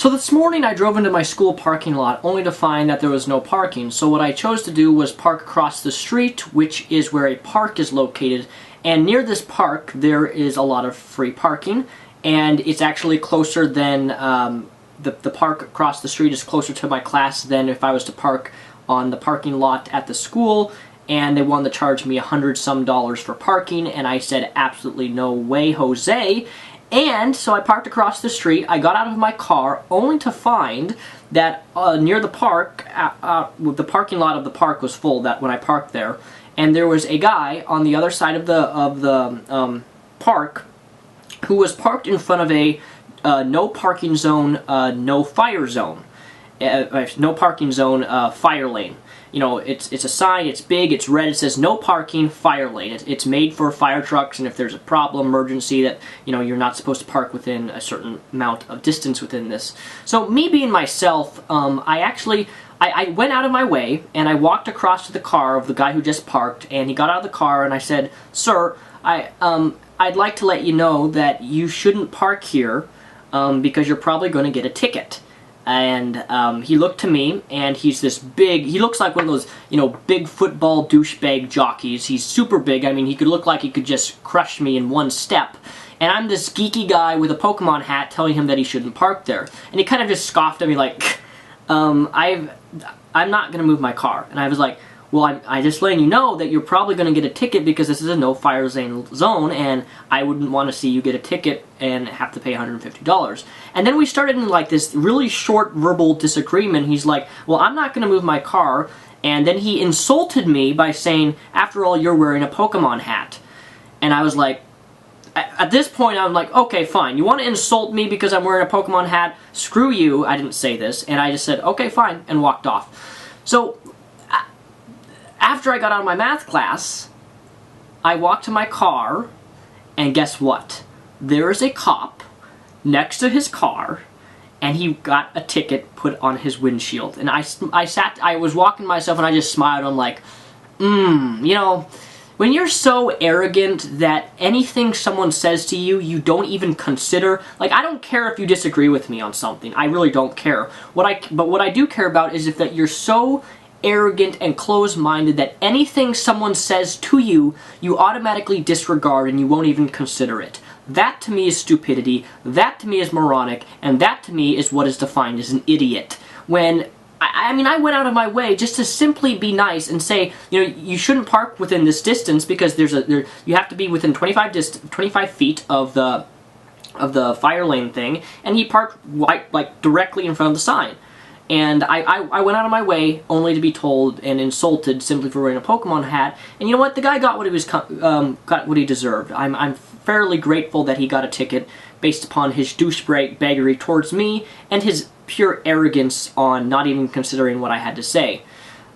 So this morning I drove into my school parking lot only to find that there was no parking. So what I chose to do was park across the street, which is where a park is located. And near this park there is a lot of free parking, and it's actually closer than the park across the street is closer to my class than if I was to park on the parking lot at the school. And they wanted to charge me $100-some for parking, and I said absolutely no way, Jose. And so I parked across the street. I got out of my car only to find that near the park, the parking lot of the park was full that when I parked there, and there was a guy on the other side of the park who was parked in front of a no parking zone, no fire zone, no parking zone fire lane. You know, it's a sign, it's big, it's red, it says no parking, fire lane. It's made for fire trucks, and if there's a problem, emergency, that, you know, you're not supposed to park within a certain amount of distance within this. So me being myself, I went out of my way, and I walked across to the car of the guy who just parked, and he got out of the car, and I said, "Sir, I'd like to let you know that you shouldn't park here, because you're probably going to get a ticket." And he looked to me, and he's this big, he looks like one of those, you know, big football douchebag jockeys. He's super big. I mean, he could look like he could just crush me in one step. And I'm this geeky guy with a Pokemon hat telling him that he shouldn't park there. And he kind of just scoffed at me like, I'm not going to move my car. And I was like, well, I'm just letting you know that you're probably going to get a ticket because this is a no fire zone, and I wouldn't want to see you get a ticket and have to pay $150. And then we started in like this really short verbal disagreement. He's like, well, I'm not going to move my car. And then he insulted me by saying, after all, you're wearing a Pokemon hat. And I was like, at this point, I'm like, okay, fine. You want to insult me because I'm wearing a Pokemon hat? Screw you. I didn't say this. And I just said, okay, fine, and walked off. So after I got out of my math class, I walked to my car, and guess what? There is a cop next to his car, and he got a ticket put on his windshield. And I was walking myself, and I just smiled. I'm like, you know, when you're so arrogant that anything someone says to you, you don't even consider. Like, I don't care if you disagree with me on something. I really don't care. But what I do care about is if that you're so arrogant and closed-minded that anything someone says to you, you automatically disregard and you won't even consider it. That to me is stupidity, that to me is moronic, and that to me is what is defined as an idiot. When, I mean, I went out of my way just to simply be nice and say, you know, you shouldn't park within this distance because you have to be within 25 feet of the fire lane thing, and he parked like directly in front of the sign. And I went out of my way only to be told and insulted simply for wearing a Pokemon hat. And you know what? The guy got what he deserved. I'm fairly grateful that he got a ticket based upon his douchebaggery towards me and his pure arrogance on not even considering what I had to say.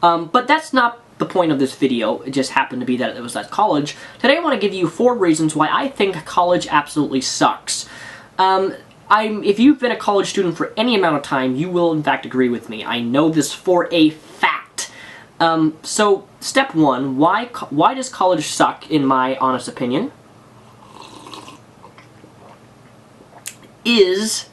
But that's not the point of this video. It just happened to be that it was at college. Today I want to give you 4 reasons why I think college absolutely sucks. If you've been a college student for any amount of time, you will in fact agree with me. I know this for a fact. So, step 1, why does college suck, in my honest opinion, is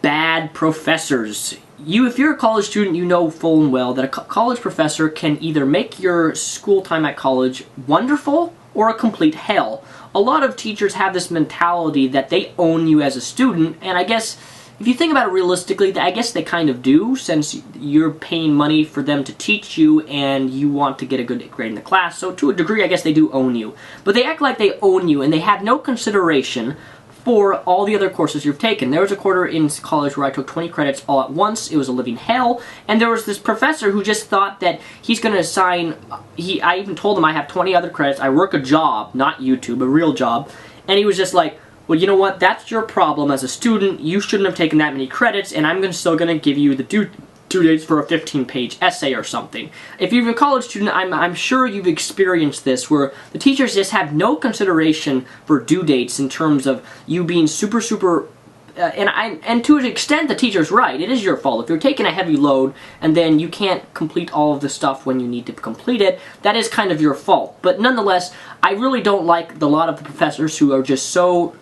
bad professors. If you're a college student, you know full and well that a college professor can either make your school time at college wonderful or a complete hell. A lot of teachers have this mentality that they own you as a student, and I guess if you think about it realistically, I guess they kind of do, since you're paying money for them to teach you and you want to get a good grade in the class, so to a degree I guess they do own you. But they act like they own you, and they have no consideration for all the other courses you've taken. There was a quarter in college where I took 20 credits all at once. It was a living hell. And there was this professor who just thought that he's going to assign... I even told him I have 20 other credits. I work a job, not YouTube, a real job. And he was just like, well, you know what? That's your problem as a student. You shouldn't have taken that many credits, and I'm still going to give you the due dates for a 15-page essay or something. If you're a college student, I'm sure you've experienced this, where the teachers just have no consideration for due dates in terms of you being super and to an extent the teacher's right. It is your fault. If you're taking a heavy load and then you can't complete all of the stuff when you need to complete it, that is kind of your fault. But nonetheless, I really don't like a lot of the professors who are just so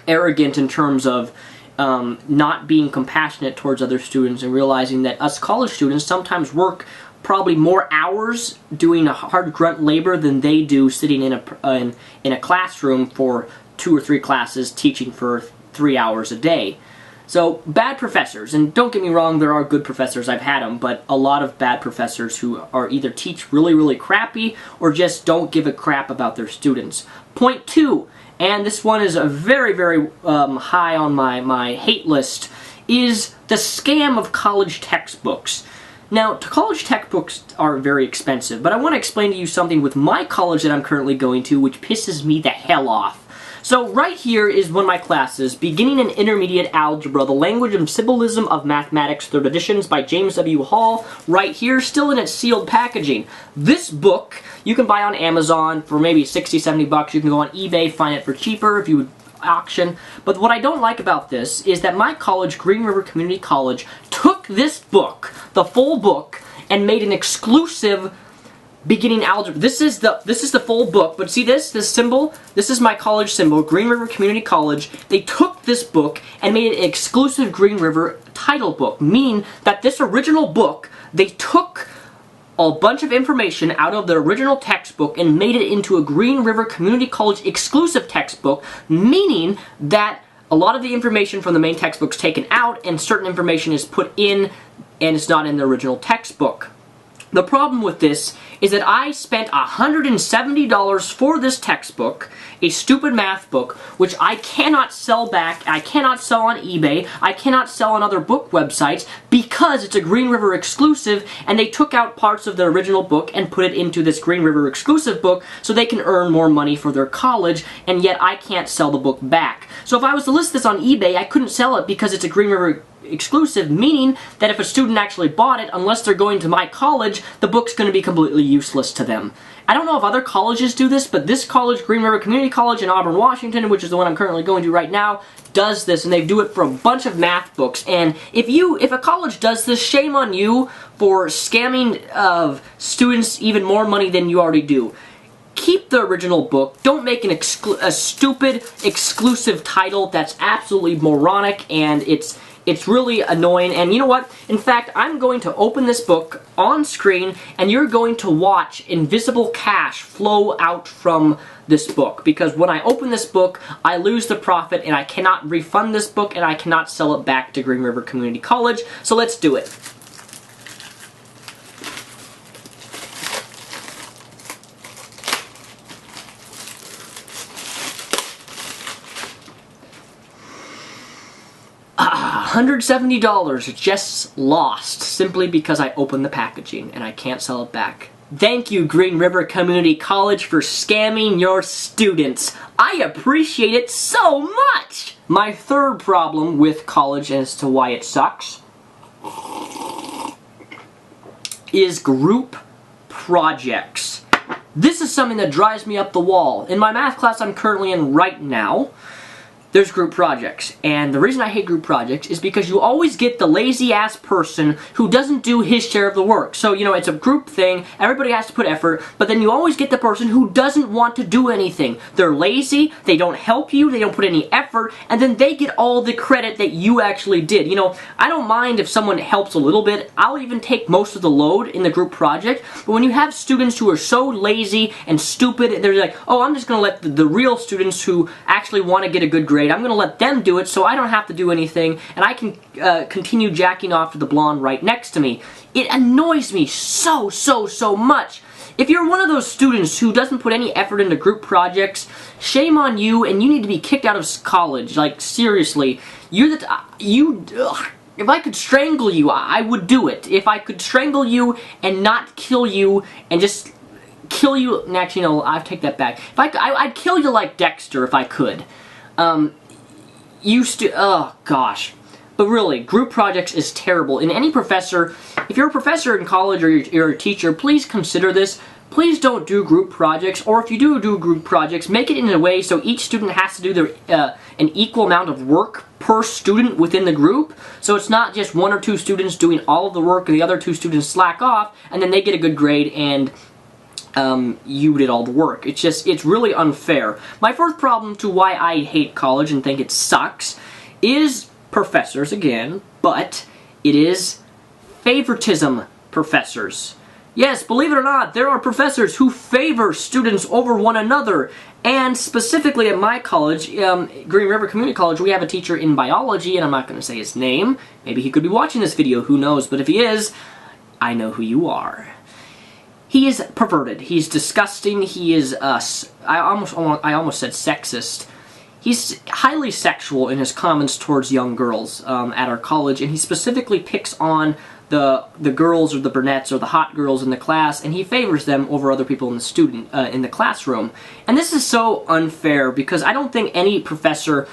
arrogant in terms of not being compassionate towards other students and realizing that us college students sometimes work probably more hours doing a hard grunt labor than they do sitting in a classroom for 2 or 3 classes teaching for 3 hours a day. So, bad professors, and don't get me wrong, there are good professors, I've had them, but a lot of bad professors who are either teach really, really crappy or just don't give a crap about their students. Point 2, and this one is a very, very high on my hate list, is the scam of college textbooks. Now, college textbooks are very expensive, but I want to explain to you something with my college that I'm currently going to, which pisses me the hell off. So right here is one of my classes, Beginning and Intermediate Algebra, The Language and Symbolism of Mathematics, 3rd editions by James W. Hall, right here, still in its sealed packaging. This book you can buy on Amazon for maybe 60, 70 bucks. You can go on eBay, find it for cheaper if you would auction. But what I don't like about this is that my college, Green River Community College, took this book, the full book, and made an exclusive beginning algebra. This is the full book, but see this symbol? This is my college symbol, Green River Community College. They took this book and made it an exclusive Green River title book, meaning that this original book, they took a bunch of information out of the original textbook and made it into a Green River Community College exclusive textbook, meaning that a lot of the information from the main textbook is taken out and certain information is put in and it's not in the original textbook. The problem with this is that I spent $170 for this textbook, a stupid math book, which I cannot sell back, I cannot sell on eBay, I cannot sell on other book websites because it's a Green River exclusive and they took out parts of the original book and put it into this Green River exclusive book so they can earn more money for their college, and yet I can't sell the book back. So if I was to list this on eBay, I couldn't sell it because it's a Green River exclusive, meaning that if a student actually bought it, unless they're going to my college, the book's going to be completely useless to them. I don't know if other colleges do this, but this college, Green River Community College in Auburn, Washington, which is the one I'm currently going to right now, does this, and they do it for a bunch of math books. And if a college does this, shame on you for scamming of students even more money than you already do. Keep the original book. Don't make a stupid exclusive title that's absolutely moronic, and it's really annoying. And you know what? In fact, I'm going to open this book on screen and you're going to watch invisible cash flow out from this book. Because when I open this book, I lose the profit and I cannot refund this book and I cannot sell it back to Green River Community College. So let's do it. $170 just lost simply because I opened the packaging and I can't sell it back. Thank you, Green River Community College, for scamming your students. I appreciate it so much! My third problem with college as to why it sucks is group projects. This is something that drives me up the wall. In my math class I'm currently in right now, there's group projects. And the reason I hate group projects is because you always get the lazy-ass person who doesn't do his share of the work. So, you know, it's a group thing, everybody has to put effort, but then you always get the person who doesn't want to do anything. They're lazy, they don't help you, they don't put any effort, and then they get all the credit that you actually did. You know, I don't mind if someone helps a little bit, I'll even take most of the load in the group project, but when you have students who are so lazy and stupid, they're like, oh, I'm just going to let the real students who actually want to get a good grade, I'm going to let them do it so I don't have to do anything and I can continue jacking off to the blonde right next to me. It annoys me so much. If you're one of those students who doesn't put any effort into group projects, shame on you and you need to be kicked out of college. Like, seriously. If I could strangle you, I would do it. If I could strangle you and not kill you and just kill you, actually no, I take that back. I'd kill you like Dexter if I could. Oh gosh. But really, group projects is terrible. And any professor, if you're a professor in college or you're a teacher, please consider this. Please don't do group projects, or if you do group projects, make it in a way so each student has to do an equal amount of work per student within the group. So it's not just 1 or 2 students doing all of the work and the other 2 students slack off, and then they get a good grade and you did all the work. It's really unfair. My first problem to why I hate college and think it sucks is professors again, but it is favoritism professors. Yes, believe it or not, there are professors who favor students over one another. And specifically at my college, Green River Community College, we have a teacher in biology, and I'm not going to say his name. Maybe he could be watching this video, who knows? But if he is, I know who you are. He is perverted. He's disgusting. He is, I almost said sexist. He's highly sexual in his comments towards young girls at our college, and he specifically picks on the girls or the brunettes or the hot girls in the class, and he favors them over other people in the classroom. And this is so unfair because I don't think any professor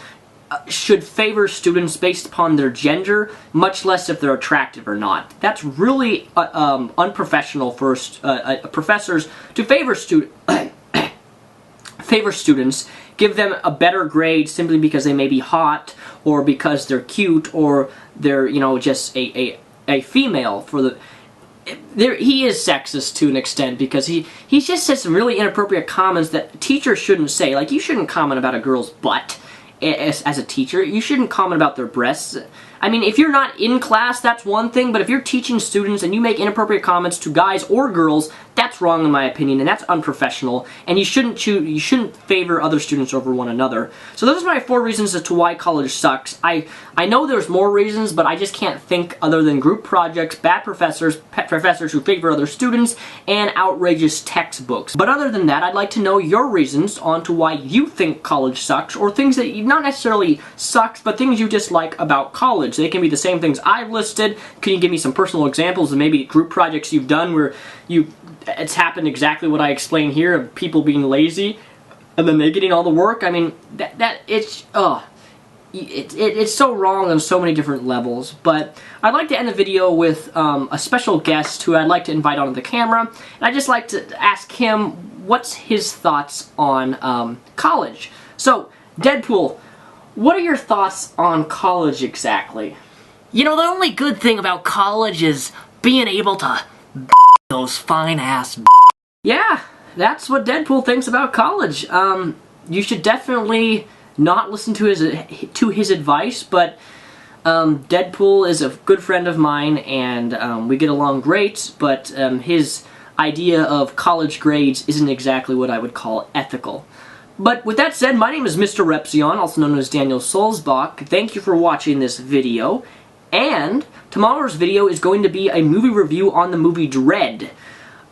should favor students based upon their gender, much less if they're attractive or not. That's really unprofessional for professors to favor students, give them a better grade simply because they may be hot or because they're cute or they're, you know, just a female. He is sexist to an extent because he just says some really inappropriate comments that teachers shouldn't say. Like, you shouldn't comment about a girl's butt as a teacher. You shouldn't comment about their breasts. I mean, if you're not in class, that's one thing, but if you're teaching students and you make inappropriate comments to guys or girls, that's wrong in my opinion, and that's unprofessional, and you shouldn't favor other students over one another. So those are my 4 reasons as to why college sucks. I know there's more reasons, but I just can't think other than group projects, bad professors who favor other students, and outrageous textbooks. But other than that, I'd like to know your reasons on to why you think college sucks, or things that not necessarily sucks, but things you dislike about college. They can be the same things I've listed. Can you give me some personal examples of maybe group projects you've done where it's happened exactly what I explained here, of people being lazy and then they getting all the work? I mean, it's so wrong on so many different levels. But I'd like to end the video with a special guest who I'd like to invite onto the camera, and I'd just like to ask him what's his thoughts on college. So, Deadpool, what are your thoughts on college exactly? You know, the only good thing about college is being able to those fine-ass. Yeah, that's what Deadpool thinks about college. You should definitely not listen to his advice, but Deadpool is a good friend of mine, and we get along great, but his idea of college grades isn't exactly what I would call ethical. But with that said, my name is Mr. Repzion, also known as Daniel Sulzbach. Thank you for watching this video. And tomorrow's video is going to be a movie review on the movie Dread.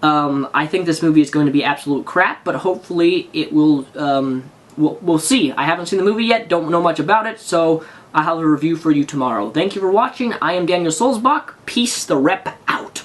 I think this movie is going to be absolute crap, but hopefully it will, we'll see. I haven't seen the movie yet, don't know much about it, so I'll have a review for you tomorrow. Thank you for watching. I am Daniel Sulzbach. Peace the Rep out.